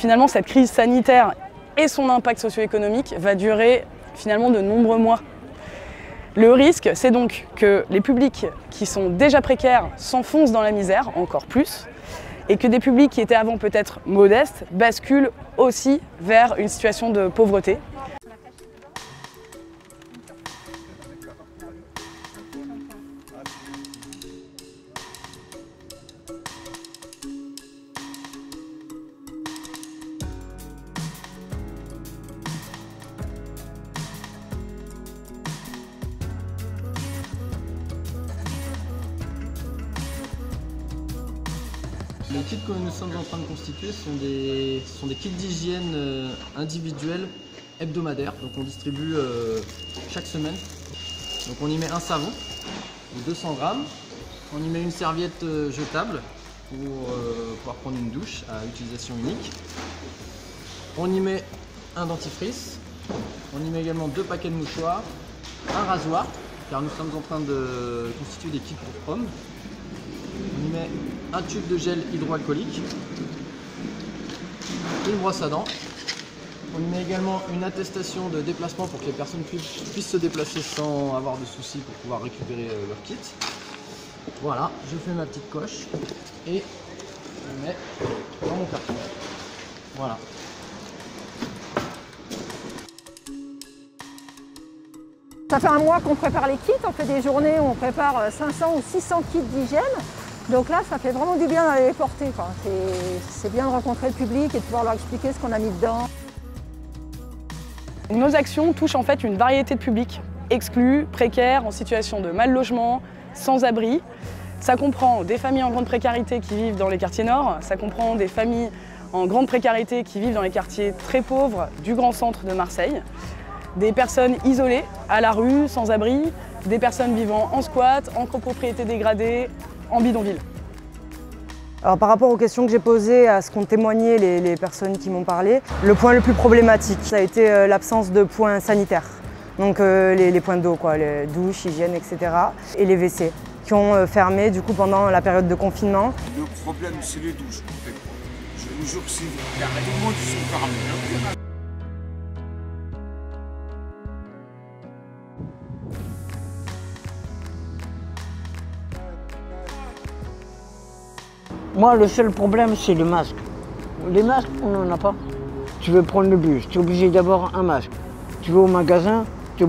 finalement cette crise sanitaire et son impact socio-économique va durer finalement de nombreux mois. Le risque, c'est donc que les publics qui sont déjà précaires s'enfoncent dans la misère encore plus, et que des publics qui étaient avant peut-être modestes basculent aussi vers une situation de pauvreté. Les kits que nous sommes en train de constituer sont des kits d'hygiène individuels hebdomadaires. Donc on distribue chaque semaine. Donc on y met un savon de 200 grammes. On y met une serviette jetable pour pouvoir prendre une douche à utilisation unique. On y met un dentifrice. On y met également 2 paquets de mouchoirs, un rasoir, car nous sommes en train de constituer des kits pour hommes. On y met un tube de gel hydroalcoolique, une brosse à dents. On y met également une attestation de déplacement pour que les personnes puissent se déplacer sans avoir de soucis pour pouvoir récupérer leur kit. Voilà, je fais ma petite coche et je le mets dans mon carton. Voilà. Ça fait un mois qu'on prépare les kits, on fait des journées où on prépare 500 ou 600 kits d'hygiène. Donc là, ça fait vraiment du bien d'aller les porter. C'est bien de rencontrer le public et de pouvoir leur expliquer ce qu'on a mis dedans. Nos actions touchent en fait une variété de publics, exclus, précaires, en situation de mal logement, sans abri. Ça comprend des familles en grande précarité qui vivent dans les quartiers nord, ça comprend des familles en grande précarité qui vivent dans les quartiers très pauvres du grand centre de Marseille, des personnes isolées, à la rue, sans abri, des personnes vivant en squat, en copropriété dégradée, en bidonville. Alors, par rapport aux questions que j'ai posées, à ce qu'ont témoigné les personnes qui m'ont parlé, le point le plus problématique, ça a été l'absence de points sanitaires. Donc les points d'eau, les douches, hygiène, etc. Et les WC, qui ont fermé du coup pendant la période de confinement. Le problème, c'est les douches. Je vous jure que c'est carrément du sont fermés. Moi, le seul problème, c'est le masque. Les masques, on n'en a pas. Tu veux prendre le bus, tu es obligé d'avoir un masque. Tu vas au magasin, tu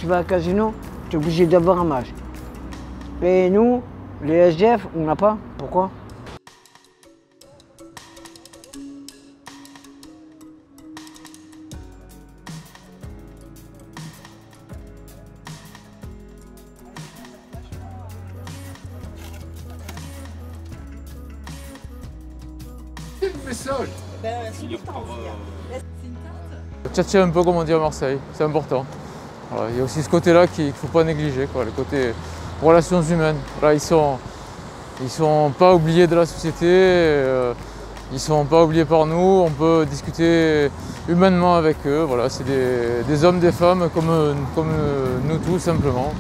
vas à Casino, tu es obligé d'avoir un masque. Et nous, les SDF, on n'a pas. Pourquoi ? Tchatcher un peu comme on dit à Marseille, c'est important. Voilà, il y a aussi ce côté-là qu'il ne faut pas négliger, le côté relations humaines. Voilà, ils sont pas oubliés de la société, ils sont pas oubliés par nous, on peut discuter humainement avec eux. Voilà, c'est des hommes, des femmes comme nous tous simplement.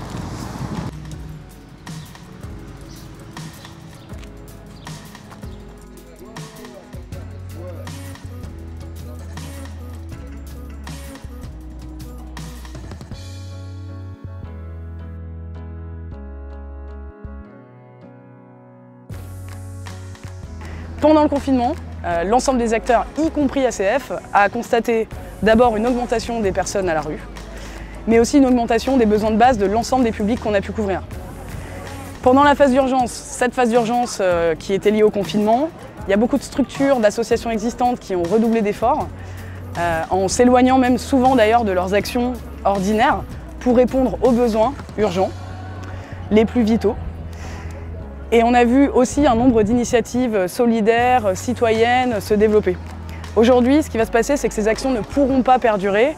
Pendant le confinement, l'ensemble des acteurs, y compris ACF, a constaté d'abord une augmentation des personnes à la rue, mais aussi une augmentation des besoins de base de l'ensemble des publics qu'on a pu couvrir. Pendant la phase d'urgence, cette phase d'urgence qui était liée au confinement, il y a beaucoup de structures, d'associations existantes qui ont redoublé d'efforts, en s'éloignant même souvent d'ailleurs de leurs actions ordinaires pour répondre aux besoins urgents, les plus vitaux. Et on a vu aussi un nombre d'initiatives solidaires, citoyennes se développer. Aujourd'hui, ce qui va se passer, c'est que ces actions ne pourront pas perdurer.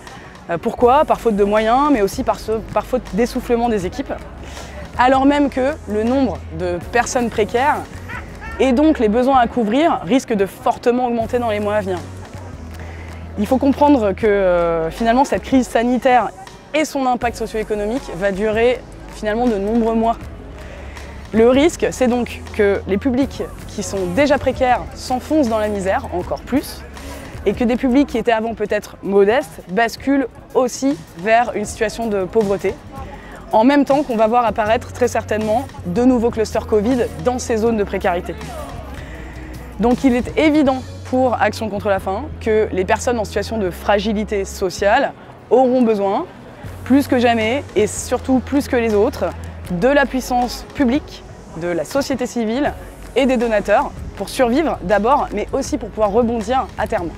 Pourquoi ? Par faute de moyens, mais aussi par faute d'essoufflement des équipes. Alors même que le nombre de personnes précaires et donc les besoins à couvrir risquent de fortement augmenter dans les mois à venir. Il faut comprendre que finalement cette crise sanitaire et son impact socio-économique va durer finalement de nombreux mois. Le risque, c'est donc que les publics qui sont déjà précaires s'enfoncent dans la misère encore plus, et que des publics qui étaient avant peut-être modestes basculent aussi vers une situation de pauvreté, en même temps qu'on va voir apparaître très certainement de nouveaux clusters Covid dans ces zones de précarité. Donc il est évident pour Action contre la faim que les personnes en situation de fragilité sociale auront besoin, plus que jamais et surtout plus que les autres, de la puissance publique, de la société civile et des donateurs pour survivre d'abord, mais aussi pour pouvoir rebondir à terme.